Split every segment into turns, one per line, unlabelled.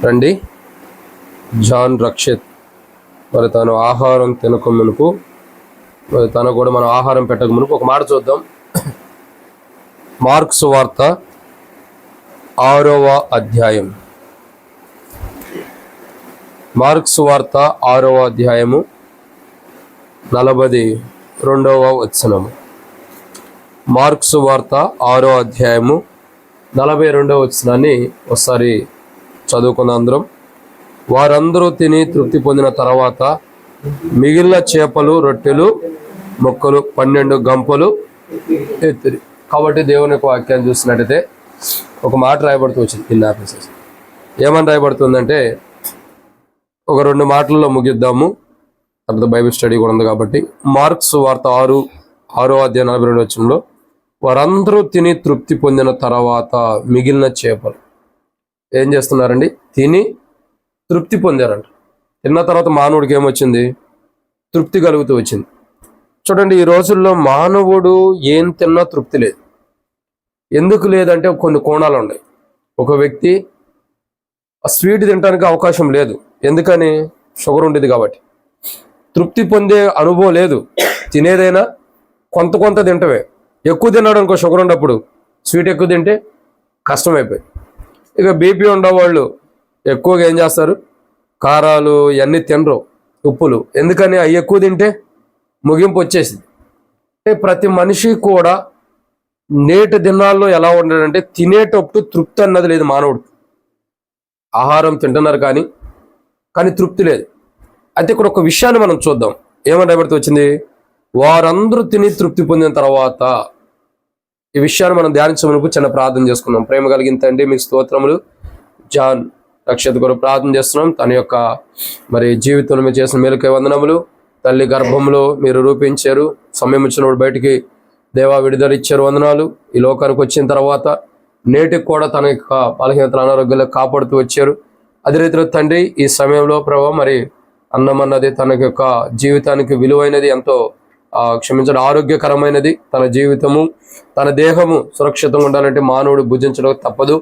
రండి. జాన్ రక్షిత్ మరి తను ఆహారం తినక మునుపు, మరి తను కూడా మనం ఆహారం పెట్టక మునుపు ఒక మాట చూద్దాం. మార్కు సువార్త 6వ అధ్యాయం. మార్కు సువార్త 6వ అధ్యాయము 42వ వచనము. మార్కు సువార్త 6వ అధ్యాయము 42వ వచనాన్ని ఒకసారి చదువుకున్న అందరం. వారందరూ తిని తృప్తి పొందిన తర్వాత మిగిలిన చేపలు, రొట్టెలు, మొక్కలు 12 గంపలు ఎత్తిరి. కాబట్టి దేవుని యొక్క వాక్యాన్ని చూసినట్టయితే ఒక మాట రాయబడుతూ వచ్చింది. కింద ఏమని రాయబడుతుందంటే, ఒక 2 మాటల్లో ముగిద్దాము, తర్వాత బైబిల్ స్టడీ కూడా ఉంది కాబట్టి. మార్కు సువార్త 6వ అధ్యాయం 42వ వచనంలో వారందరూ తిని తృప్తి పొందిన తర్వాత మిగిలిన చేపలు ఏం చేస్తున్నారండి? తిని తృప్తి పొందారంట. తిన్న తర్వాత మానవుడికి ఏమొచ్చింది? తృప్తి కలుగుతూ వచ్చింది. చూడండి, ఈ రోజుల్లో మానవుడు ఏం తిన్నా తృప్తి లేదు. ఎందుకు లేదంటే కొన్ని కోణాలు ఉన్నాయి. ఒక వ్యక్తి స్వీట్ తినడానికి అవకాశం లేదు. ఎందుకని? షుగర్ ఉండేది కాబట్టి. తృప్తి పొందే అనుభవం లేదు. తినేదైనా కొంత తింటవే. ఎక్కువ తిన్నాడు అనుకో, షుగర్ ఉన్నప్పుడు స్వీట్ ఎక్కువ తింటే కష్టమైపోయి. ఇక బీపీ ఉండేవాళ్ళు ఎక్కువగా ఏం చేస్తారు? కారాలు ఇవన్నీ తినరు, ఉప్పులు. ఎందుకని? అవి ఎక్కువ తింటే ముగింపు వచ్చేసింది. అంటే ప్రతి మనిషి కూడా నేటి దినాల్లో ఎలా ఉండడంటే, తినేటప్పుడు తృప్తి అన్నది లేదు మానవుడు. ఆహారం తింటున్నారు కానీ తృప్తి లేదు. అయితే ఇక్కడ ఒక విషయాన్ని మనం చూద్దాం. ఏమని రాబడుతూ వచ్చింది? వారందరూ తిని తృప్తి పొందిన తర్వాత. ఈ విషయాన్ని మనం ధ్యానించమనుకు చిన్న ప్రార్థన చేసుకున్నాం. ప్రేమ కలిగిన తండ్రి, మీకు స్తోత్రములు. జాన్ రక్షిత్ కొరకు ప్రార్థన చేస్తున్నాం. తన యొక్క మరి జీవితంలో మీరు చేసిన మేలుకై వందనములు. తల్లి గర్భంలో మీరు రూపించారు, సమయం వచ్చినప్పుడు బయటికి దేవా విడుదల ఇచ్చారు, వందనాలు. ఈ లోకానికి వచ్చిన తర్వాత నేటికి కూడా తన యొక్క బలహీనతల అనారోగ్యాలు కాపాడుతూ వచ్చారు. అదే రీతిలో తండ్రి, ఈ సమయంలో ప్రభావ మరి అన్నం అన్నది తన యొక్క జీవితానికి విలువైనది, ఎంతో క్షమించడం ఆరోగ్యకరమైనది. తన జీవితము, తన దేహము సురక్షితంగా ఉండాలంటే మానవుడు భుజించడం తప్పదు.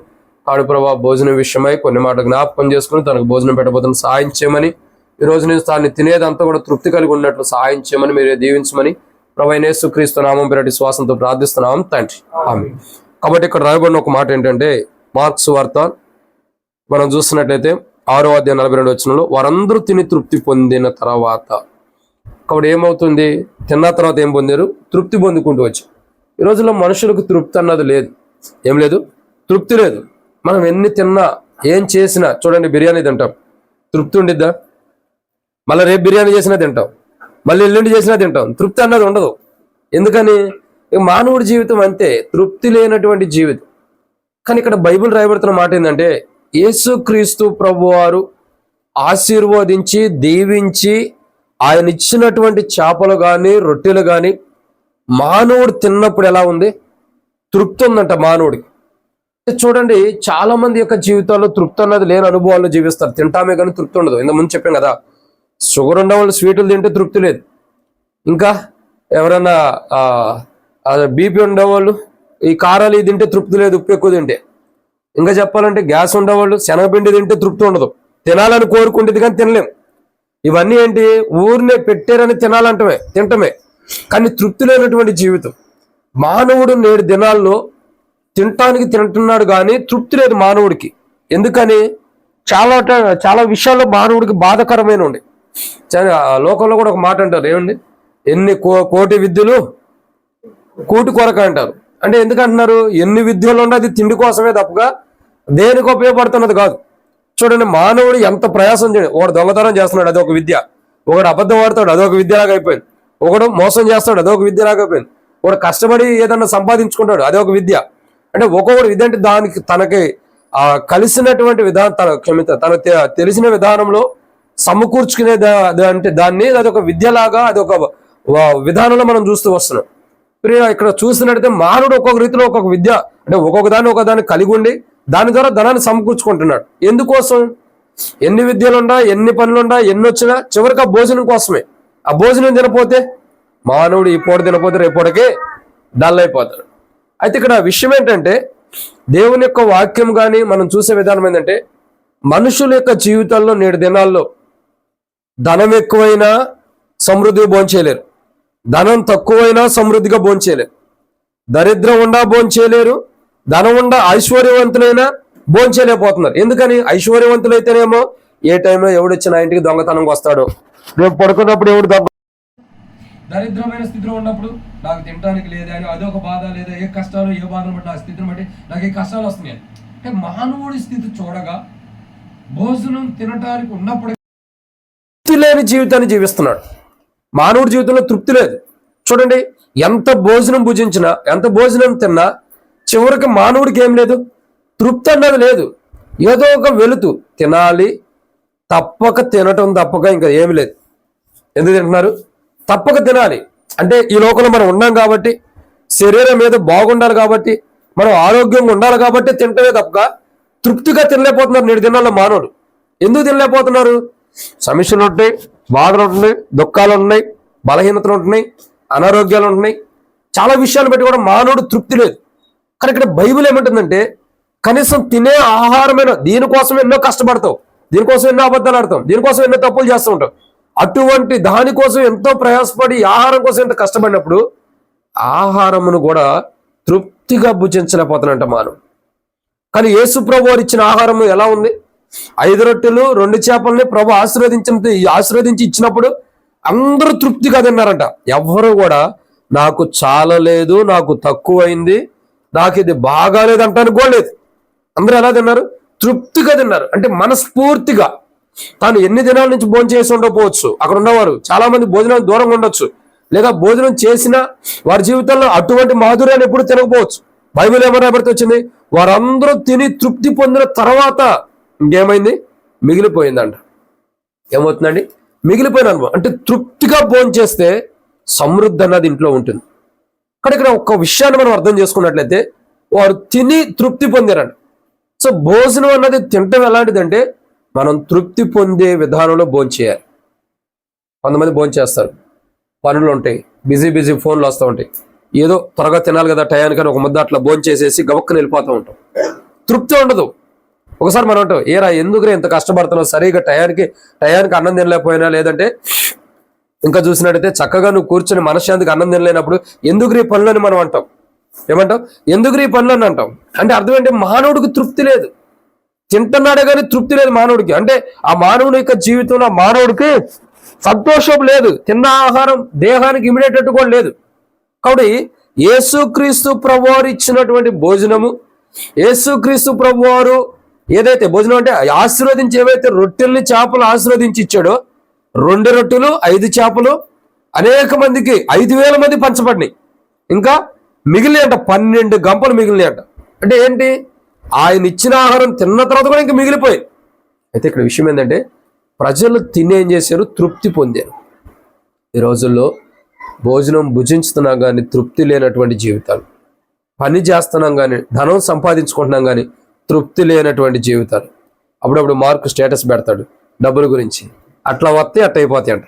కాడు ప్రభావ భోజనం విషయమై కొన్ని మాట జ్ఞాపకం చేసుకుని తనకు భోజనం పెట్టబోతున్న సహాయం చేయమని, ఈ రోజు నుంచి తాను తినేదంతా కూడా తృప్తి కలిగి ఉన్నట్లు సహాయం చేయమని, మీరే దీవించమని ప్రభువైన యేసుక్రీస్తు నామం పేరటి శ్వాసంతో ప్రార్థిస్తున్నాం తండ్రి, ఆమేన్. కాబట్టి ఇక్కడ రాయబడిన ఒక మాట ఏంటంటే, మార్కు సువార్త మనం చూస్తున్నట్లయితే 6వ అధ్యాయం 42వ వచనంలో వారందరూ తిని తృప్తి పొందిన తర్వాత. కాబట్టి ఏమవుతుంది? తిన్న తర్వాత ఏం పొందారు? తృప్తి పొందుకుంటూ వచ్చారు. ఈ రోజుల్లో మనుషులకు తృప్తి అన్నది లేదు. ఏం లేదు? తృప్తి లేదు. మనం ఎన్ని తిన్నా, ఏం చేసినా, చూడండి, బిర్యానీ తింటాం, తృప్తి ఉండిద్దా? మళ్ళీ రేపు బిర్యానీ చేసినా తింటాం, మళ్ళీ ఎల్లుండి చేసినా తింటాం, తృప్తి అన్నది ఉండదు. ఎందుకని? మానవుడి జీవితం అంతే, తృప్తి లేనటువంటి జీవితం. కానీ ఇక్కడ బైబిల్ రాయబడుతున్న మాట ఏంటంటే, యేసుక్రీస్తు ప్రభువారు ఆశీర్వదించి దీవించి ఆయన ఇచ్చినటువంటి చేపలు కానీ రొట్టెలు కానీ మానవుడు తిన్నప్పుడు ఎలా ఉంది? తృప్తి ఉందంట మానవుడికి. చూడండి, చాలా మంది యొక్క జీవితాల్లో తృప్తి అన్నది లేని అనుభవాల్లో జీవిస్తారు. తింటామే కానీ తృప్తి ఉండదు. ఇంత ముందు చెప్పాం కదా, షుగర్ ఉండేవాళ్ళు స్వీటులు తింటే తృప్తి లేదు. ఇంకా ఎవరన్నా బీపీ ఉండేవాళ్ళు ఈ కారాలు తింటే తృప్తి లేదు, ఉప్పు ఎక్కువ తింటే. ఇంకా చెప్పాలంటే గ్యాస్ ఉండేవాళ్ళు శనగపిండి తింటే తృప్తి ఉండదు. తినాలని కోరుకుంటుంది కానీ తినలేం. ఇవన్నీ ఏంటి? ఊరినే పెట్టారని తింటమే కానీ తృప్తి లేనటువంటి జీవితం. మానవుడు నేడు దినాల్లో తినటానికి తింటున్నాడు కానీ తృప్తి లేదు మానవుడికి. ఎందుకని? చాలా విషయాల్లో మానవుడికి బాధకరమైన ఉండే. లోకంలో కూడా ఒక మాట అంటారు, ఏమండి, ఎన్ని కోటి విద్యలు కూటి కొరక అంటారు. అంటే ఎందుకంటున్నారు? ఎన్ని విద్యలు ఉండే అది తిండి కోసమే తప్పగా దేనికి ఉపయోగపడుతున్నది కాదు. చూడండి, మానవుడు ఎంత ప్రయాసం చేయడు. ఒకడు దొంగతనం చేస్తున్నాడు, అదొక విద్య. ఒకడు అబద్ధం ఆడుతాడు, అదొక విద్యలాగా అయిపోయింది. ఒకడు మోసం చేస్తాడు, అదొక విద్యలాగా అయిపోయింది. ఒకడు కష్టపడి ఏదన్నా సంపాదించుకుంటాడు, అదొక విద్య. అంటే ఒక్కొక్కడు విద్య అంటే దానికి తనకి కలిసినటువంటి విధానం, తనకు తెలిసిన విధానంలో సమకూర్చుకునే అంటే దాన్ని అదొక విద్యలాగా, అదొక విధానంలో మనం చూస్తూ వస్తున్నాం. ఇక్కడ చూస్తున్నట్టయితే మానవుడు ఒక్కొక్క రీతిలో ఒక్కొక్క విద్య, అంటే ఒక్కొక్క దాన్ని కలిగి ఉండి దాని ద్వారా ధనాన్ని సమకూర్చుకుంటున్నాడు. ఎందుకోసం? ఎన్ని విద్యలుండా, ఎన్ని పనులుండా, ఎన్ని వచ్చినా చివరికి ఆ భోజనం కోసమే. ఆ భోజనం తినపోతే మానవుడు ఈ పూట తినపోతే రేపటికే డల్ అయిపోతాడు. అయితే ఇక్కడ విషయం ఏంటంటే, దేవుని యొక్క వాక్యం కానీ మనం చూసే విధానం ఏంటంటే, మనుషుల యొక్క జీవితాల్లో నేడు దినాల్లో ధనం ఎక్కువైనా సమృద్ధిగా భోంచేయలేరు, ధనం తక్కువైనా సమృద్ధిగా భోంచేయలేరు, దరిద్రం ఉండా భోంచేయలేరు, ధనం ఉండా ఐశ్వర్యవంతులైనా భోంచేయలేకపోతున్నారు. ఎందుకని? ఐశ్వర్యవంతులైతేనేమో ఏ టైంలో ఎవడొచ్చినా ఇంటికి దొంగతనంగా వస్తాడో, రేపు పడుకున్నప్పుడు ఎవడు దొంగ, దరిద్రమైన స్థితిలో ఉన్నప్పుడు నాకు తినడానికి లేదా అని అదొక బాధ, లేదా ఏ కష్టాలు ఏ బాధలు బట్టి నా స్థితిని బట్టి నాకు ఏ కష్టాలు వస్తున్నాయి అంటే మానవుడి స్థితి చూడగా భోజనం తినడానికి ఉన్నప్పుడు తృప్తి లేని జీవితాన్ని జీవిస్తున్నాడు. మానవుడి జీవితంలో తృప్తి లేదు. చూడండి, ఎంత భోజనం భుజించినా, ఎంత భోజనం తిన్నా చివరికి మానవుడికి ఏం లేదు, తృప్తి అన్నది లేదు. ఏదో ఒక వెలుతు, తినాలి, తప్పక తినటం తప్పక ఇంకా ఏమి లేదు. ఎందుకు తింటున్నారు? తప్పక తినాలి. అంటే ఈ లోకంలో మనం ఉన్నాం కాబట్టి, శరీరం మీద బాగుండాలి కాబట్టి, మనం ఆరోగ్యంగా ఉండాలి కాబట్టి తింటమే తప్పక తృప్తిగా తినలేకపోతున్నారు నేడు దినాల్లో మానవుడు. ఎందుకు తినలేకపోతున్నారు? సమస్యలు ఉంటున్నాయి, బాధలు ఉంటున్నాయి, దుఃఖాలు ఉంటున్నాయి, బలహీనతలు ఉంటున్నాయి, అనారోగ్యాలు ఉంటున్నాయి, చాలా విషయాలు పెట్టి కూడా మానవుడు తృప్తి లేదు. కానీ ఇక్కడ బైబిల్ ఏమంటుందంటే కనీసం తినే ఆహారమైన దీనికోసం ఎన్నో కష్టపడతావు, దీనికోసం ఎన్నో అబద్ధాలు ఆడతాం, దీనికోసం ఎన్నో తప్పులు చేస్తూ ఉంటాం. అటువంటి దానికోసం ఎంతో ప్రయాసపడి ఆహారం కోసం ఎంత కష్టపడినప్పుడు ఆహారమును కూడా తృప్తిగా భుజించలేకపోతానంట మానవుడు. కానీ యేసు ప్రభు వారు ఇచ్చిన ఆహారము ఎలా ఉంది? 5 రొట్టెలు 2 చేపల్ని ప్రభు ఆశీర్వదించి ఇచ్చినప్పుడు అందరూ తృప్తిగా తిన్నారంట. ఎవ్వరు కూడా నాకు చాలలేదు, నాకు తక్కువైంది, నాకు ఇది బాగాలేదు అంటానికి కూడా లేదు. అందరూ ఎలా తిన్నారు? తృప్తిగా తిన్నారు. అంటే మనస్ఫూర్తిగా. తాను ఎన్ని దినాల నుంచి భోజనం చేసి ఉండకపోవచ్చు, అక్కడ ఉన్నవారు చాలా మంది భోజనానికి దూరంగా ఉండొచ్చు, లేదా భోజనం చేసినా వారి జీవితంలో అటువంటి మాధుర్యాన్ని ఎప్పుడు తినకపోవచ్చు. బైబిల్ ఏమన్నా వచ్చింది? వారందరూ తిని తృప్తి పొందిన తర్వాత ఇంకేమైంది? మిగిలిపోయిందంట. ఏమవుతుందండి? మిగిలిపోయిన అనుభవం. అంటే తృప్తిగా భోజనం చేస్తే సమృద్ధి అన్నది ఇంట్లో ఉంటుంది. కానీ ఇక్కడ ఒక్క విషయాన్ని మనం అర్థం చేసుకున్నట్లయితే వారు తిని తృప్తి పొందారంట. సో భోజనం అన్నది తినటం ఎలాంటిదంటే మనం తృప్తి పొందే విధానంలో భోజనం చేయాలి. కొంతమంది భోజనం చేస్తారు, పనులు ఉంటాయి, బిజీ ఫోన్లు వస్తూ ఉంటాయి, ఏదో త్వరగా తినాలి కదా టయానికని ఒక ముద్ద అట్లా భోజనం చేసేసి గబక్కని వెళ్ళిపోతూ ఉంటాం. తృప్తి ఉండదు. ఒకసారి మనం అంటాం, ఏరా ఎందుకురా ఇంత కష్టపడుతున్నావు, సరిగా టయానికి అన్నం తినలేకపోయినా, లేదంటే ఇంకా చూసినట్టయితే చక్కగా నువ్వు కూర్చొని మనశ్శాంతికి అన్నం తినలేనప్పుడు ఎందుకు ఈ పనులని మనం అంటాం. ఏమంటాం? ఎందుకు ఈ పనులని అంటాం. అంటే అర్థం ఏంటి? మానవుడికి తృప్తి లేదు. తింటున్నాడే కానీ తృప్తి లేదు మానవుడికి. అంటే ఆ మానవుడి యొక్క జీవితంలో మానవుడికి సంతోషం లేదు. తిన్న ఆహారం దేహానికి ఇమిడేటట్టు కూడా లేదు. కాబట్టి యేసుక్రీస్తు ప్రభువారు ఇచ్చినటువంటి భోజనము, యేసుక్రీస్తు ప్రభువారు ఏదైతే భోజనం అంటే ఆశీర్వదించి ఏవైతే రొట్టెల్ని చేపలు ఆశీర్వదించి ఇచ్చాడో, 2 రొట్టెలు 5 చేపలు అనేక మందికి 5,000 మంది పంచబడినాయి. ఇంకా మిగిలిన అంట 12 గంపలు మిగిలినాయి అంట. అంటే ఏంటి? ఆయన ఇచ్చిన ఆహారం తిన్న తర్వాత కూడా ఇంకా మిగిలిపోయి. అయితే ఇక్కడ విషయం ఏంటంటే ప్రజలు తిని ఏం చేశారు? తృప్తి పొందారు. ఈ రోజుల్లో భోజనం భుజించుతున్నాం కానీ తృప్తి లేనటువంటి జీవితాలు, పని చేస్తున్నాం కానీ ధనం సంపాదించుకుంటున్నాం కానీ తృప్తి లేనటువంటి జీవితాలు. అప్పుడప్పుడు మార్కు స్టేటస్ పెడతాడు డబ్బుల గురించి, అట్లా వస్తే అట్ట అయిపోతాయి అంట.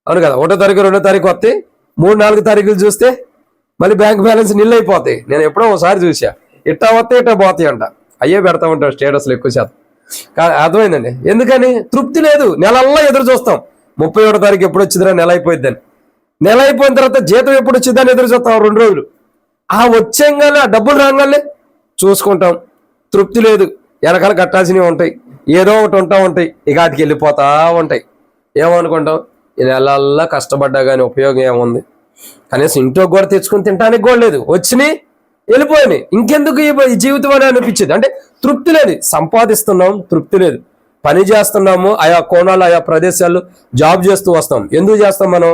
అవును కదా? 1వ తారీఖు 2వ తారీఖు వస్తే 3-4 తారీఖులు చూస్తే మళ్ళీ బ్యాంక్ బ్యాలెన్స్ నిల్ అయిపోతాయి. నేను ఎప్పుడో ఒకసారి చూసా, ఇట్టా వస్తే ఇట్టా పోతాయి అంట. అయ్యే పెడతా ఉంటాం స్టేటస్లు ఎక్కువ శాతం. అర్థమైందండి? ఎందుకని? తృప్తి లేదు. నెలల్లో ఎదురు చూస్తాం, 31వ తారీఖు ఎప్పుడు వచ్చిందిరా, నెల అయిపోయిద్దని. నెల అయిపోయిన తర్వాత జీతం ఎప్పుడు వచ్చిందని ఎదురు చూస్తాం 2 రోజులు. ఆ వచ్చేగానే ఆ డబ్బులు రాగానే చూసుకుంటాం. తృప్తి లేదు. వెనకాల కట్టాల్సినవి ఉంటాయి, ఏదో ఒకటి ఉంటాయి, ఇక వాటికి వెళ్ళిపోతా ఉంటాయి. ఏమనుకుంటాం? ఈ నెలల్లా కష్టపడ్డా కానీ ఉపయోగం ఏముంది? కనీసం ఇంట్లో కూడా తెచ్చుకుని తినడానికి కూడా లేదు, వచ్చినాయి వెళ్ళిపోయినాయి, ఇంకెందుకు ఈ జీవితం అని అనిపించింది. అంటే తృప్తి లేదు. సంపాదిస్తున్నాం, తృప్తి లేదు. పని చేస్తున్నాము, ఆయా కోణాలు ఆయా ప్రదేశాల్లో జాబ్ చేస్తూ వస్తాం. ఎందుకు చేస్తాం? మనం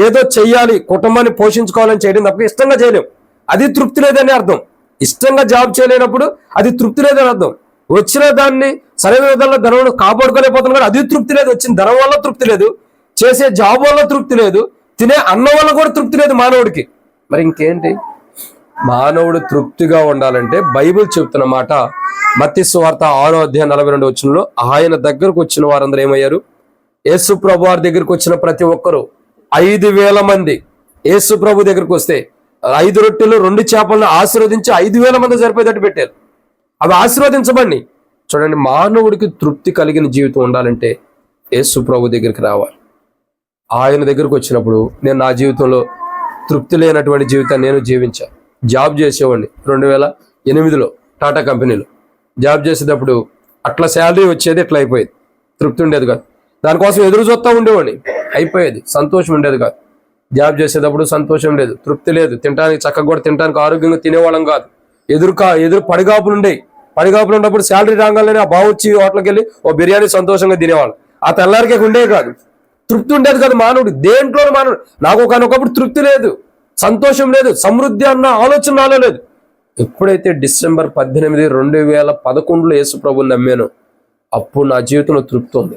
ఏదో చెయ్యాలి, కుటుంబాన్ని పోషించుకోవాలని చేయడం తప్ప ఇష్టంగా చేయలేం. అది తృప్తి లేదని అర్థం. ఇష్టంగా జాబ్ చేయలేనప్పుడు అది తృప్తి లేదని అర్థం. వచ్చిన దాన్ని సరైన విధానంలో ధనం కాపాడుకోలేకపోతున్నాం కానీ అది తృప్తి లేదు. వచ్చిన ధనం వల్ల తృప్తి లేదు, చేసే జాబ్ వల్ల తృప్తి లేదు, తినే అన్నం వల్ల కూడా తృప్తి లేదు మానవుడికి. మరి ఇంకేంటి? మానవుడు తృప్తిగా ఉండాలంటే బైబిల్ చెప్తున్న మాట మత్తయి సువార్త 6వ అధ్యాయం 42వ వచనంలో, ఆయన దగ్గరకు వచ్చిన వారందరూ ఏమయ్యారు? యేసు ప్రభు వారి దగ్గరికి వచ్చిన ప్రతి ఒక్కరు 5,000 మంది యేసు ప్రభు దగ్గరికి వస్తే 5 రొట్టెలు 2 చేపలను ఆశీర్వదించి 5,000 మంది సరిపోయేటట్టు పెట్టారు. అవి ఆశీర్వదించబడి చూడండి, మానవుడికి తృప్తి కలిగిన జీవితం ఉండాలంటే యేసు ప్రభు దగ్గరికి రావాలి. ఆయన దగ్గరికి వచ్చినప్పుడు నేను నా జీవితంలో తృప్తి లేనటువంటి జీవితాన్ని నేను జీవించాను. జాబ్ చేసేవాడిని 2008లో టాటా కంపెనీలో జాబ్ చేసేటప్పుడు అట్లా శాలరీ వచ్చేది, ఇట్లా అయిపోయేది, తృప్తి ఉండేది కాదు. దానికోసం ఎదురు చూస్తూ ఉండేవాడిని, అయిపోయేది, సంతోషం ఉండేది కాదు. జాబ్ చేసేటప్పుడు సంతోషం లేదు, తృప్తి లేదు, తినడానికి చక్కగా కూడా తినడానికి ఆరోగ్యంగా తినేవాళ్ళం కాదు. ఎదురు పడిగాపులు ఉండేవి. పడిగాపులు ఉన్నప్పుడు శాలరీ రాగానే ఆ బావొచ్చి హోటల్కి వెళ్ళి ఓ బిర్యానీ సంతోషంగా తినేవాళ్ళం. ఆ తెల్లారికే ఉండేవి కాదు, తృప్తి ఉండేది కాదు. మానవుడు దేంట్లో మానవుడు నాకు ఒకనొకప్పుడు తృప్తి లేదు, సంతోషం లేదు, సమృద్ధి అన్న ఆలోచన నాలో లేదు. ఎప్పుడైతే డిసెంబర్ 18, 2011లో యేసు ప్రభుని నమ్మానో అప్పుడు నా జీవితంలో తృప్తి ఉంది.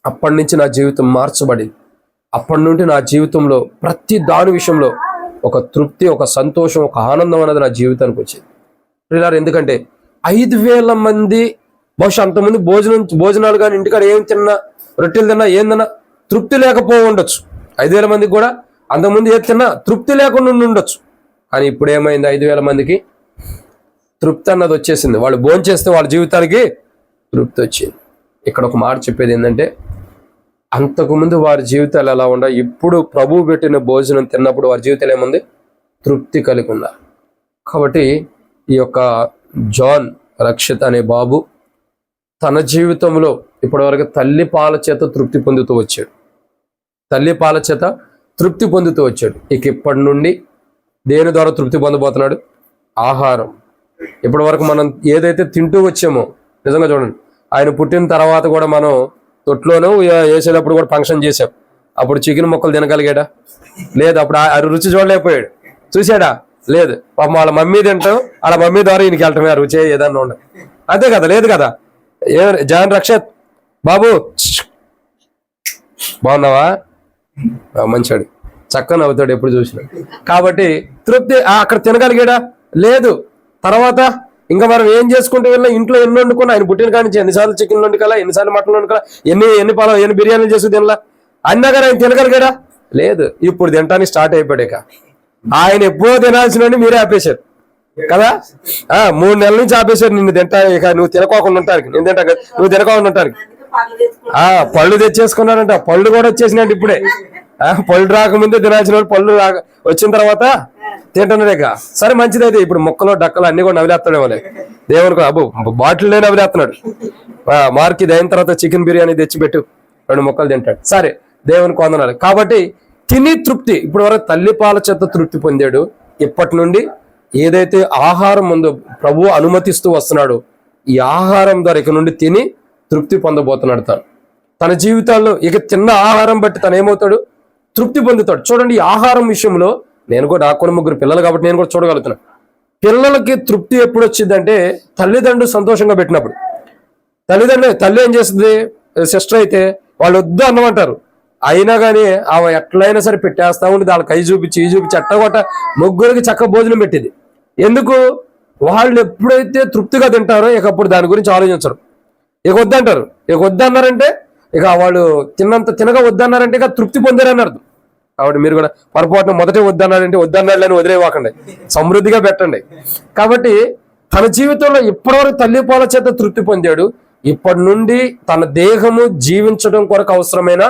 అప్పటి నుంచి నా జీవితం మార్చబడింది. అప్పటి నుండి నా జీవితంలో ప్రతి దాని విషయంలో ఒక తృప్తి, ఒక సంతోషం, ఒక ఆనందం అనేది నా జీవితానికి వచ్చింది. ప్రియులారా, ఎందుకంటే 5,000 మంది బహుశా అంతమంది భోజనాలు కానీ ఇంటికాడ ఏం తిన్నా, రొట్టెలు తిన్నా, ఏం తిన్నా తృప్తి లేకపో ఉండొచ్చు. 5,000 మందికి కూడా అంతకుముందు ఏది తిన్నా తృప్తి లేకుండా ఉండొచ్చు. కానీ ఇప్పుడు ఏమైంది, 5,000 మందికి తృప్తి అన్నది వచ్చేసింది. వాళ్ళు భోంచేస్తే వాళ్ళ జీవితానికి తృప్తి వచ్చింది. ఇక్కడ ఒక మాట చెప్పేది ఏంటంటే, అంతకుముందు వారి జీవితాలు ఎలా ఉండా, ఇప్పుడు ప్రభువు పెట్టిన భోజనం తిన్నప్పుడు వారి జీవితాలు ఏముంది, తృప్తి కలిగి ఉన్నారు. కాబట్టి ఈ యొక్క జాన్ రక్షిత్ అనే బాబు తన జీవితంలో ఇప్పటివరకు తల్లి పాల చేత తృప్తి పొందుతూ వచ్చాడు. తల్లి పాల చేత తృప్తి పొందుతూ వచ్చాడు. ఇక ఇప్పటి నుండి దేని ద్వారా తృప్తి పొందబోతున్నాడు, ఆహారం. ఇప్పటి వరకు మనం ఏదైతే తింటూ వచ్చామో, నిజంగా చూడండి, ఆయన పుట్టిన తర్వాత కూడా మనం తొట్లోనూ వేసేటప్పుడు కూడా ఫంక్షన్ చేసాం. అప్పుడు చికెన్ ముక్కలు తినగలిగాడా, లేదు. అప్పుడు ఆ రుచి చూడలేకపోయాడు, చూసాడా, లేదు. పాపం వాళ్ళ మమ్మీ తింటాం, వాళ్ళ మమ్మీ ద్వారా ఈయనకి వెళ్ళటమే ఆ రుచి ఏదన్నా ఉండ, అంతే కదా, లేదు కదా. జాన్ రక్షత్ బాబు బాగున్నావా, మంచాడు, చక్కగా నవ్వుతాడు ఎప్పుడు చూసినా. కాబట్టి తృప్తి అక్కడ తినగలిగాడా, లేదు. తర్వాత ఇంకా మనం ఏం చేసుకుంటూ వెళ్ళినా ఇంట్లో ఎన్ని వండుకున్నా, ఆయన పుట్టిన కాడి నుంచి ఎన్నిసార్లు చికెన్ వండుకోవాలా, ఎన్నిసార్లు మటన్ వండుకోవాలా, ఎన్ని బిర్యానీలు చేసుకు తినలా, అన్నా కానీ ఆయన తినగలిగాడా, లేదు. ఇప్పుడు తినడానికి స్టార్ట్ అయిపోయాడు. ఇక ఆయన ఎప్పుడో తినాల్సిన మీరే ఆపేశారు కదా. 3 నెలల నుంచి ఆపేశారు నిన్ను తింటా. ఇక నువ్వు తినకోకుండా ఉంటానికి, నేను తింటా కదా, నువ్వు తినకోకుండా ఉంటానికి. పళ్ళు తెచ్చేసుకున్నాడంట, పళ్ళు కూడా వచ్చేసినట్టు ఇప్పుడే. పళ్ళు రాకముందే తినాల్సిన వాళ్ళు పళ్ళు వచ్చిన తర్వాత తింటున్నాడే. సరే, మంచిదైతే ఇప్పుడు ముక్కలు డక్కలు అన్ని కూడా నవ్వులేస్తాడేమో, దేవునికి అబ్బు బాటిల్నే నవ్వులేస్తున్నాడు. మార్క్ ఇది అయిన తర్వాత చికెన్ బిర్యానీ తెచ్చిపెట్టు, 2 ముక్కలు తింటాడు. సరే, దేవునికి వందనాలు. కాబట్టి తిని తృప్తి, ఇప్పుడు వరకు తల్లి పాల చేత తృప్తి పొందాడు. ఇప్పటి నుండి ఏదైతే ఆహారం ఉందో ప్రభువు అనుమతిస్తూ వస్తున్నాడో, ఈ ఆహారం ద్వారా ఇక నుండి తిని తృప్తి పొందబోతున్నాడు. తన జీవితాల్లో ఇక తిన్న ఆహారం బట్టి తను ఏమవుతాడు, తృప్తి పొందుతాడు. చూడండి, ఈ ఆహారం విషయంలో నేను కూడా, నాకు కూడా 3 పిల్లలు కాబట్టి నేను కూడా చూడగలుగుతున్నాను. పిల్లలకి తృప్తి ఎప్పుడు వచ్చిందంటే తల్లిదండ్రులు సంతోషంగా పెట్టినప్పుడు. తల్లి ఏం చేస్తుంది, సిస్టర్ అయితే వాళ్ళు వద్దు అన్నమంటారు, అయినా కానీ ఆమె ఎట్లయినా సరే పెట్టేస్తా ఉండి వాళ్ళ కై చూపించి ఈ చూపించి అట్టగొట్ట ముగ్గురికి చక్క భోజనం పెట్టింది. ఎందుకు, వాళ్ళు ఎప్పుడైతే తృప్తిగా తింటారో ఇక అప్పుడు దాని గురించి ఆలోచించరు. ఇక వద్దంటారు. ఇక వద్దన్నారంటే ఇక వాళ్ళు తినగా వద్దన్నారంటే ఇక తృప్తి పొందారని అర్థం. కాబట్టి మీరు కూడా పొరపాటున మొదటే వద్దన్నారంటే వద్దన్నాళ్ళని వదిలేవాకండి, సమృద్ధిగా పెట్టండి. కాబట్టి తన జీవితంలో ఇప్పటివరకు తల్లి పాల చేత తృప్తి పొందాడు. ఇప్పటి నుండి తన దేహము జీవించడం కొరకు అవసరమైన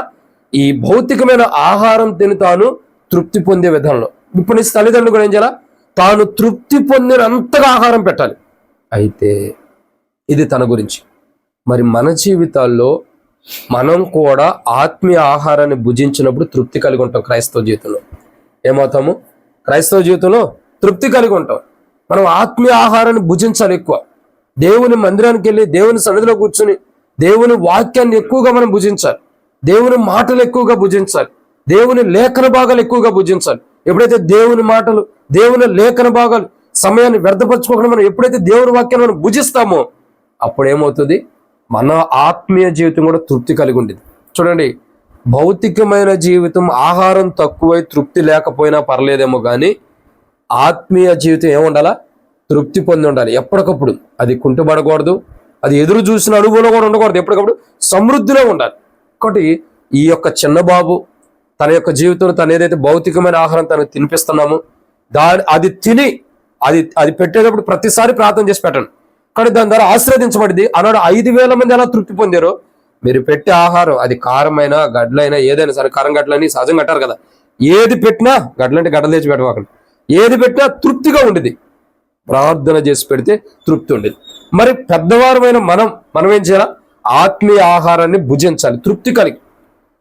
ఈ భౌతికమైన ఆహారం తిని తాను తృప్తి పొందే విధానంలో ఇప్పుడు నీ తల్లిదండ్రులు కూడా ఏం చేయాలా, తాను తృప్తి పొందినంతగా ఆహారం పెట్టాలి. అయితే ఇది తన గురించి. మరి మన జీవితాల్లో మనం కూడా ఆత్మీయ ఆహారాన్ని భుజించినప్పుడు తృప్తి కలిగి ఉంటాం. క్రైస్తవ జీవితంలో ఏమవుతాము, క్రైస్తవ జీవితంలో తృప్తి కలిగి ఉంటాం. మనం ఆత్మీయ ఆహారాన్ని భుజించాలి ఎక్కువ. దేవుని మందిరానికి వెళ్ళి దేవుని సన్నిధిలో కూర్చుని దేవుని వాక్యాన్ని ఎక్కువగా మనం భుజించాలి. దేవుని మాటలు ఎక్కువగా భుజించాలి. దేవుని లేఖన భాగాలు ఎక్కువగా భుజించాలి. ఎప్పుడైతే దేవుని మాటలు, దేవుని లేఖన భాగాలు సమయాన్ని వ్యర్థపరచుకోకుండా మనం ఎప్పుడైతే దేవుని వాక్యాన్ని మనం భుజిస్తామో అప్పుడు ఏమవుతుంది, మన ఆత్మీయ జీవితం కూడా తృప్తి కలిగి ఉండేది. చూడండి, భౌతికమైన జీవితం ఆహారం తక్కువై తృప్తి లేకపోయినా పర్లేదేమో కానీ ఆత్మీయ జీవితం ఏముండాలా, తృప్తి పొంది ఉండాలి. ఎప్పటికప్పుడు అది కుంటుపడకూడదు, అది ఎదురు చూసిన అనుభవంలో కూడా ఉండకూడదు, ఎప్పటికప్పుడు సమృద్ధిలో ఉండాలి. ఒకటి ఈ యొక్క చిన్న బాబు తన యొక్క జీవితంలో తను ఏదైతే భౌతికమైన ఆహారం తనకు తినిపిస్తున్నామో అది తిని అది పెట్టేటప్పుడు ప్రతిసారి ప్రార్థన చేసి పెట్టండి. కానీ దాని ద్వారా ఆశీర్వదించబడింది. ఆనాడు 5,000 మంది ఎలా తృప్తి పొందారో, మీరు పెట్టే ఆహారం అది కారమైనా గడ్డలైనా ఏదైనా సరే, కారం గడ్డలని సహజంగా అంటారు కదా, ఏది పెట్టినా గడ్డలంటే గడ్డలు తెచ్చి పెట్టవాకండి, ఏది పెట్టినా తృప్తిగా ఉండేది. ప్రార్థన చేసి పెడితే తృప్తి ఉండేది. మరి పెద్దవారమైన మనం ఏం చేయాలి? ఆత్మీయ ఆహారాన్ని భుజించాలి తృప్తి కలిగి.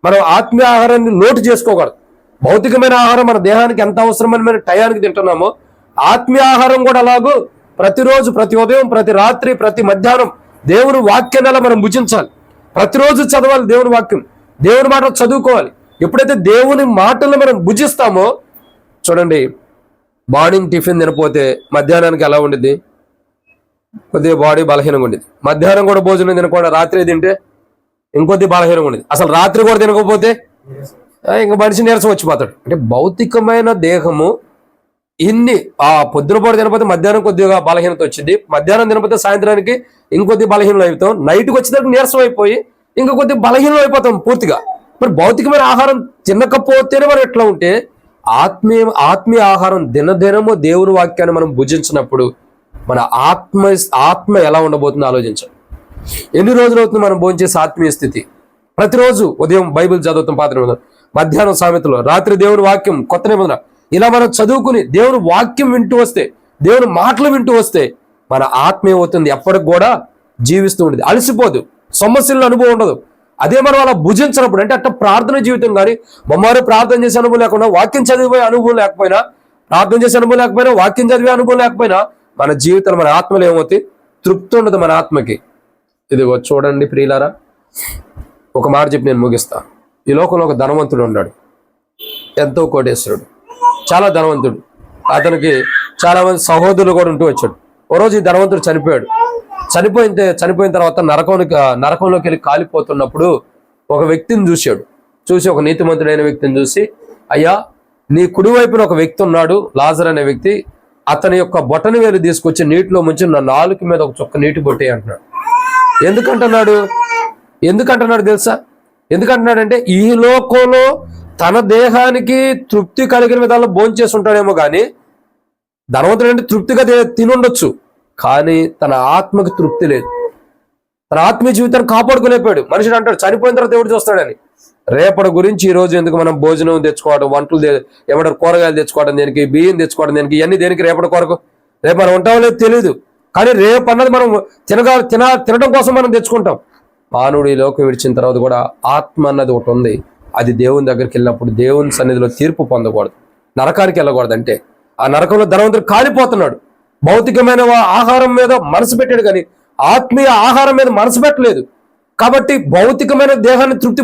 మనం ఆత్మీయ ఆహారాన్ని నోటు చేసుకోకూడదు. భౌతికమైన ఆహారం మన దేహానికి ఎంత అవసరమని మనం టయానికి తింటున్నామో, ఆత్మీయ ఆహారం కూడా అలాగూ ప్రతిరోజు, ప్రతి ఉదయం, ప్రతి రాత్రి, ప్రతి మధ్యాహ్నం దేవుని వాక్యాన్ని మనం భుజించాలి. ప్రతిరోజు చదవాలి దేవుని వాక్యం, దేవుని మాట చదువుకోవాలి. ఎప్పుడైతే దేవుని మాటలు మనం భుజిస్తామో, చూడండి, మార్నింగ్ టిఫిన్ తినపోతే మధ్యాహ్నానికి ఎలా ఉండిద్ది? కొద్దిగా బాడీ బలహీనంగా ఉండేది. మధ్యాహ్నం కూడా భోజనం తినకుండా రాత్రి తింటే ఇంకొద్ది బలహీనంగా ఉండేది. అసలు రాత్రి కూడా తినకపోతే ఇంకా మనిషి నీరసం వచ్చిపోతాడు. అంటే భౌతికమైన దేహము ఇన్ని పొద్దున పూట తినకపోతే మధ్యాహ్నం కొద్దిగా బలహీనత వచ్చింది, మధ్యాహ్నం తినకపోతే సాయంత్రానికి ఇంకొద్ది బలహీనం అయిపోతాం, నైట్కి వచ్చేసరికి నీరసం అయిపోయి ఇంకా కొద్ది బలహీనం అయిపోతాం పూర్తిగా. మరి భౌతికమైన ఆహారం తినకపోతేనే మనం ఎట్లా ఉంటే, ఆత్మీయ ఆహారం దినదినము దేవుని వాక్యాన్ని మనం భుజించినప్పుడు మన ఆత్మ ఎలా ఉండబోతుందో ఆలోచించాలి. ఎన్ని రోజులు అవుతుంది మనం భోంచేసే ఆత్మీయ స్థితి? ప్రతిరోజు ఉదయం బైబిల్ చదువుతాం, పాత నిబంధన, మధ్యాహ్నం సామెతలు, రాత్రి దేవుని వాక్యం, కొత్త నిబంధన, ఇలా మనం చదువుకుని దేవుని వాక్యం వింటూ వస్తే, దేవుని మాటలు వింటూ వస్తే మన ఆత్మ ఏమవుతుంది? ఎప్పటికి కూడా జీవిస్తూ ఉండేది, అలసిపోదు, సమస్యల అనుభవం ఉండదు. అదే మనం అలా భుజించినప్పుడు, అంటే అట్లా ప్రార్థన జీవితం కానీ, మమ్మారు ప్రార్థన చేసే అనుభవం లేకుండా, వాక్యం చదివే అనుభవం లేకపోయినా, ప్రార్థన చేసే అనుభవం లేకపోయినా, వాక్యం చదివే అనుభవం లేకపోయినా, మన జీవితంలో, మన ఆత్మలో ఏమవుతాయి? తృప్తి ఉండదు మన ఆత్మకి. ఇదిగో చూడండి ప్రియులారా, ఒక మాట చెప్పి నేను ముగిస్తా. ఈ లోకంలో ఒక ధనవంతుడు ఉన్నాడు, ఎంతో కోటేశ్వరుడు, చాలా ధనవంతుడు. అతనికి చాలా మంది సహోదరులు కూడా ఉంటూ వచ్చాడు. ఓ రోజు ఈ ధనవంతుడు చనిపోయాడు. చనిపోయిన తర్వాత నరకంలోకి వెళ్ళి కాలిపోతున్నప్పుడు ఒక వ్యక్తిని చూసి ఒక నీతిమంతుడైన వ్యక్తిని చూసి, అయ్యా, నీ కుడివైపున ఒక వ్యక్తి ఉన్నాడు, లాజర్ అనే వ్యక్తి, అతని యొక్క బొటన వేలు తీసుకొచ్చి నీటిలో ముంచి నా నాలుక మీద ఒక చుక్క నీటి బొట్టే అంటున్నాడు. ఎందుకంటున్నాడు తెలుసా? ఎందుకంటున్నాడంటే, ఈ లోకంలో తన దేహానికి తృప్తి కలిగిన విధాల్లో భోంచేసి ఉంటాడేమో కానీ, ధనవంతుడు అంటే తృప్తిగా తినుండొచ్చు, కానీ తన ఆత్మకి తృప్తి లేదు. తన ఆత్మీయ జీవితాన్ని కాపాడుకోలేకపోయాడు. మనుషుడు అంటాడు చనిపోయిన తర్వాత దేవుడు చూస్తాడని. రేపటి గురించి ఈ రోజు ఎందుకు మనం భోజనం తెచ్చుకోవడం, వంటలు ఏమంటారు, కూరగాయలు తెచ్చుకోవడం దేనికి, బియ్యం తెచ్చుకోవడం దేనికి, ఇవన్నీ దేనికి? రేపటి కొరకు. రేపు మనం ఉంటామో లేదు తెలియదు, కానీ రేపు అన్నది మనం తినడం కోసం మనం తెచ్చుకుంటాం. మానవుడు ఈ లోకం విడిచిన తర్వాత కూడా ఆత్మ అన్నది ఒకటి ఉంది. అది దేవుని దగ్గరికి వెళ్ళినప్పుడు దేవుని సన్నిధిలో తీర్పు పొందకూడదు, నరకానికి వెళ్ళకూడదు. అంటే ఆ నరకంలో ధనవంతుడు కాలిపోతున్నాడు. భౌతికమైన ఆహారం మీద మనసు పెట్టాడు కానీ ఆత్మీయ ఆహారం మీద మనసు పెట్టలేదు. కాబట్టి భౌతికమైన దేహాన్ని తృప్తి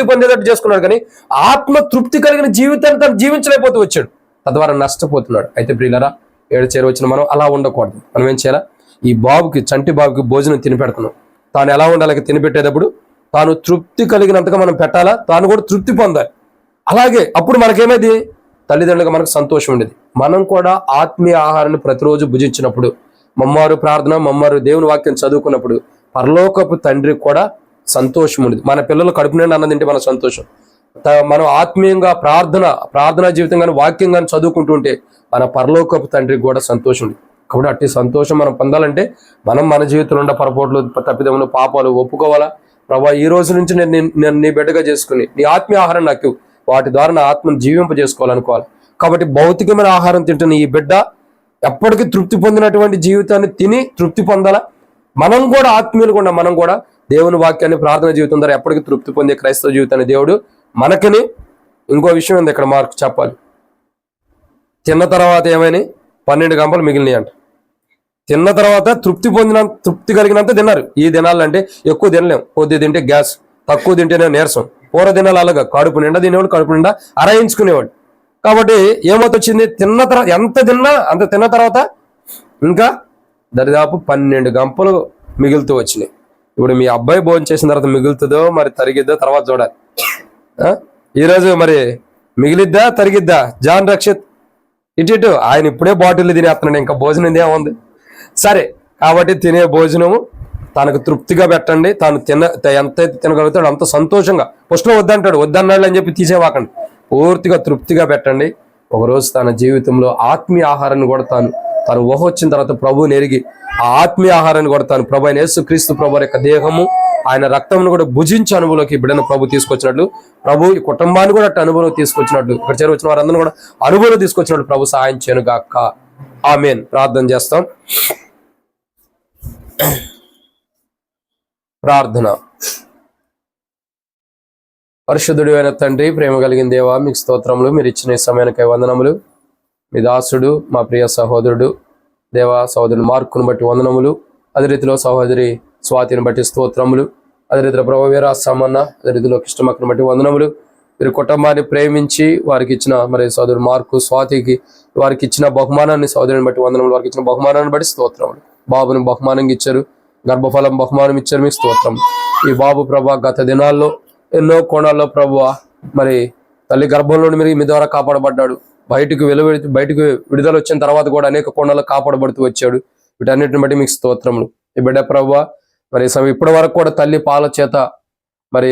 పొందేటట్టు చేసుకున్నాడు, కానీ ఆత్మ తృప్తి కలిగిన జీవితాన్ని తను జీవించలేకపోతూ వచ్చాడు. తద్వారా నష్టపోతున్నాడు. అయితే ప్రియులారా, వచ్చిన మనం అలా ఉండకూడదు. మనం ఏం చేయాలా? ఈ చంటి బాబుకి భోజనం తినిపెడుతున్నాం. తాను ఎలా ఉండాలి? తినిపెట్టేటప్పుడు తాను తృప్తి కలిగినంతగా మనం పెట్టాలా, తాను కూడా తృప్తి పొందాలి. అలాగే అప్పుడు మనకేమైంది? తల్లిదండ్రులుగా మనకు సంతోషం ఉండేది. మనం కూడా ఆత్మీయ ఆహారాన్ని ప్రతిరోజు భుజించినప్పుడు, మమ్మారు ప్రార్థన, మమ్మారు దేవుని వాక్యం చదువుకున్నప్పుడు పరలోకపు తండ్రికి కూడా సంతోషం ఉండేది. మన పిల్లలు కడుపు నిండా అన్నది తింటే మన సంతోషం. మనం ఆత్మీయంగా ప్రార్థనా జీవితం కానీ, వాక్యం కానీ చదువుకుంటూ ఉంటే మన పరలోకపు తండ్రికి కూడా సంతోషం ఉంది. కాబట్టి అట్టి సంతోషం మనం పొందాలంటే మనం మన జీవితంలో ఉన్న పొరపాట్లు, తప్పిదములు, పాపాలు ఒప్పుకోవాలా. ప్రభా, ఈ రోజు నుంచి నేను నీ బిడ్డగా చేసుకుని నీ ఆత్మీయ ఆహారం నాకు వాటి ద్వారా నా ఆత్మను జీవింపజేసుకోవాలనుకోవాలి. కాబట్టి భౌతికమైన ఆహారం తింటున్న ఈ బిడ్డ ఎప్పటికీ తృప్తి పొందినటువంటి జీవితాన్ని తిని తృప్తి పొందాలా. మనం కూడా ఆత్మీయులు కూడా, మనం కూడా దేవుని వాక్యాన్ని, ప్రార్థన జీవితం ద్వారా ఎప్పటికీ తృప్తి పొందే క్రైస్తవ జీవితాన్ని దేవుడు మనకని. ఇంకో విషయం ఉంది ఇక్కడ మార్కు చెప్పాలి. తిన్న తర్వాత ఏమైనా 12 గంపలు మిగిలినాయి అంట. తిన్న తర్వాత తృప్తి కలిగినంత తిన్నారు. ఈ దినాలు అంటే ఎక్కువ తినలేం, కొద్ది తింటే గ్యాస్, తక్కువ తింటేనే నీరసం. పూర్వ దినాలు అలాగా కడుపు నిండా తినేవాడు, కడుపు నిండా అరాయించుకునేవాడు. కాబట్టి ఏమవుతొచ్చింది? ఎంత తిన్నా అంత తిన్న తర్వాత ఇంకా దరిదాపు 12 గంపలు మిగులుతూ వచ్చినాయి. ఇప్పుడు మీ అబ్బాయి భోజనం చేసిన తర్వాత మిగులుతుందో మరి తరిగిద్దో తర్వాత చూడాలి. ఈరోజు మరి మిగిలిద్దా తరిగిద్దా? జాన్ రక్షిత్ ఇటు ఆయన ఇప్పుడే బాటిల్ తినేస్తున్నాడు, ఇంకా భోజనం ఏముంది? సరే, కాబట్టి తినే భోజనము తనకు తృప్తిగా పెట్టండి. తాను ఎంతైతే తినగలుగుతాడో అంత సంతోషంగా. ఫస్ట్లో వద్దన్నాడు అని చెప్పి తీసేవాకండి. పూర్తిగా తృప్తిగా పెట్టండి. ఒకరోజు తన జీవితంలో ఆత్మీయ ఆహారాన్ని కూడా తాను తను ఊహ వచ్చిన తర్వాత ప్రభువుని ఎరిగి ఆ ఆత్మీయ ఆహారాన్ని కూడా తాను ప్రభు అయిన యేసుక్రీస్తు ప్రభు యొక్క దేహము ఆయన రక్తమును కూడా భుజించే అనుభవంలోకి బిడ్డను ప్రభు తీసుకొచ్చినట్లు, ప్రభు ఈ కుటుంబాన్ని కూడా అట్టు అనుభవం తీసుకొచ్చినట్లు, ఇక్కడ చేరవచ్చిన వారందరూ కూడా అనుభవం తీసుకొచ్చినట్లు ప్రభు సహాయం చేయను గాక. ఆమేన్. ప్రార్థన చేస్తాం. ప్రార్థన. పరిశుద్ధుడు అయిన తండ్రి, ప్రేమ కలిగిన దేవా, మీకు స్తోత్రములు. మీరు ఇచ్చిన ఈ సమయానికై వందనములు. మీ దాసుడు మా ప్రియ సహోదరుడు దేవా సహోదరుడు మార్కును బట్టి వందనములు. అదే రీతిలో సహోదరి స్వాతిని బట్టి స్తోత్రములు. అదే రీతిలో ప్రభు వీర సామన్న, అదే రీతిలో కృష్ణమక్కను బట్టి వందనములు. మీరు కుటుంబాన్ని ప్రేమించి వారికి ఇచ్చిన మరి సోదరుడు మార్కు స్వాతికి వారికి ఇచ్చిన బహుమానాన్ని, సోదరుని బట్టి వందనములు, వారికి ఇచ్చిన బహుమానాన్ని బట్టి స్తోత్రములు. బాబుని బహుమానంగా ఇచ్చారు, గర్భఫలం బహుమానం ఇచ్చారు, మీకు స్తోత్రం. ఈ బాబు ప్రభా గత దినాల్లో ఎన్నో కోణాల్లో ప్రభు మరి తల్లి గర్భంలోని మీరు మీ ద్వారా కాపాడబడ్డాడు. బయటకు విడుదల వచ్చిన తర్వాత కూడా అనేక కోణాల్లో కాపాడబడుతూ వచ్చాడు. వీటన్నిటిని బట్టి మీకు స్తోత్రములు. ఈ బిడ్డ ప్రభు మరి ఇప్పటి వరకు కూడా తల్లి పాల చేత మరి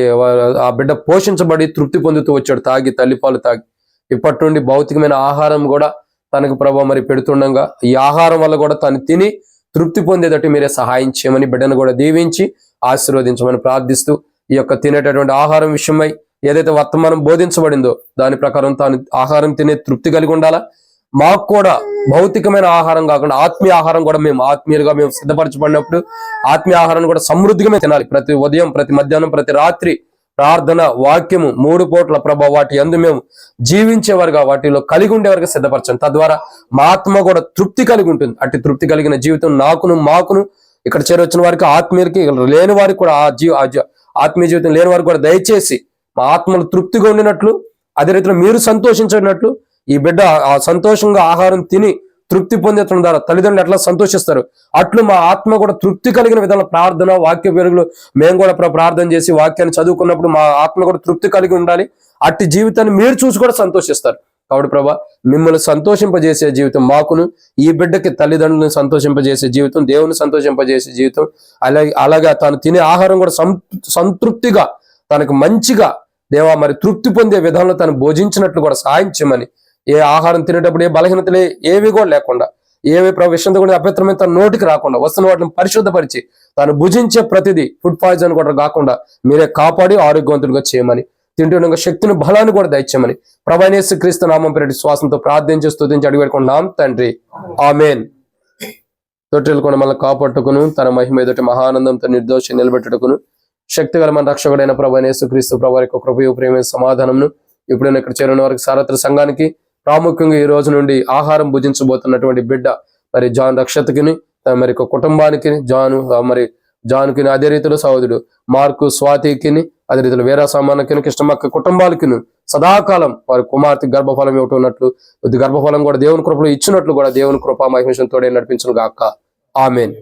ఆ బిడ్డ పోషించబడి తృప్తి పొందుతూ వచ్చాడు, తాగి తల్లి పాలు తాగి. ఇప్పటి నుండి భౌతికమైన ఆహారం కూడా తనకు ప్రభు మరి పెడుతుండగా ఈ ఆహారం వల్ల కూడా తను తిని తృప్తి పొందేటట్టు మీరే సహాయం చేయమని బిడ్డను కూడా దీవించి ఆశీర్వదించమని ప్రార్థిస్తూ, ఈ యొక్క తినేటటువంటి ఆహారం విషయమై ఏదైతే వర్తమానం బోధించబడిందో దాని ప్రకారం తాను ఆహారం తినే తృప్తి కలిగి ఉండాలా. మాకు కూడా భౌతికమైన ఆహారం కాకుండా ఆత్మీయ ఆహారం కూడా మేము ఆత్మీయులుగా మేము సిద్ధపరచబడినప్పుడు ఆత్మీయ ఆహారాన్ని కూడా సమృద్ధిగా తినాలి. ప్రతి ఉదయం, ప్రతి మధ్యాహ్నం, ప్రతి రాత్రి ప్రార్థన, వాక్యము 3 పూట్ల ప్రభావ వాటి యందు మేము జీవించేవారుగా, వాటిలో కలిగి ఉండేవారుగా సిద్ధపరచండి. తద్వారా మా ఆత్మ కూడా తృప్తి కలిగి ఉంటుంది. అట్టి తృప్తి కలిగిన జీవితం మాకును ఇక్కడ చేరొచ్చిన వారికి, ఆత్మీయులకి, లేని వారికి కూడా ఆత్మీయ జీవితం లేని వారికి కూడా దయచేసి మా ఆత్మలు తృప్తిగా ఉండినట్లు, అదే రీతిలో మీరు సంతోషించినట్లు ఈ బిడ్డ ఆ సంతోషంగా ఆహారం తిని తృప్తి పొందేతడం ద్వారా తల్లిదండ్రులు ఎట్లా సంతోషిస్తారు అట్లు మా ఆత్మ కూడా తృప్తి కలిగిన విధంగా ప్రార్థన, వాక్య పెరుగులు మేము కూడా ప్రార్థన చేసి వాక్యాన్ని చదువుకున్నప్పుడు మా ఆత్మ కూడా తృప్తి కలిగి ఉండాలి. అట్టి జీవితాన్ని మీరు చూసి కూడా సంతోషిస్తారు. కాబట్టి ప్రభా మిమ్మల్ని సంతోషింపజేసే జీవితం మాకును, ఈ బిడ్డకి తల్లిదండ్రులను సంతోషింపజేసే జీవితం, దేవుని సంతోషింపజేసే జీవితం, అలాగా తాను తినే ఆహారం కూడా సంతృప్తిగా తనకు మంచిగా దేవా మరి తృప్తి పొందే విధానంలో తను భోజించినట్లు కూడా సహాయం చేయమని, ఏ ఆహారం తినేటప్పుడు ఏ బలహీనతలే ఏవి కూడా లేకుండా, ఏవి విషయంతో కూడా అపవిత్రమైన తన నోటికి రాకుండా వస్తున్న వాటిని పరిశుద్ధపరిచి తాను భుజించే ప్రతిదీ ఫుడ్ పాయిజన్ కూడా కాకుండా మీరే కాపాడి ఆరోగ్యవంతులుగా చేయమని, తింటుండగా శక్తిని బలాన్ని కూడా దయచేయమని ప్రభువైన యేసుక్రీస్తు నామం పేరిట శ్వాసంతో ప్రార్థించి స్తుతించి అడిగి పెట్టుకుంటున్నాం తండ్రి. ఆమేన్. తొట్టెలు కూడా మనల్ని కాపాట్టుకును, తన మహిమ ఎదుట మహానందంతో నిర్దోషి నిలబెట్టుకును శక్తి గల మన రక్షకుడైన ప్రభువైన యేసుక్రీస్తు ప్రభు యొక్క కృపయు ప్రేమ సమాధానంను ఇప్పుడు ఇక్కడ చేరిన వారికి సారథి సంఘానికి, ప్రాముఖ్యంగా ఈ రోజు నుండి ఆహారం భుజించబోతున్నటువంటి బిడ్డ మరి జాన్ రక్షతకిని, మరి కుటుంబానికి జానుకి, అదే రీతిలో సహోదరుడు మార్కు స్వాతికిని, అదే రీతిలో వీర సామాన్యకి, కృష్ణమక్క కుటుంబాలకి సదాకాలం వారి కుమార్తె గర్భఫలం ఇవ్వటన్నట్లు, గర్భఫలం కూడా దేవుని కృపలో ఇచ్చినట్లు కూడా దేవుని కృపా మహిమేశం తోడే నడిపించును గాక. ఆమేన్.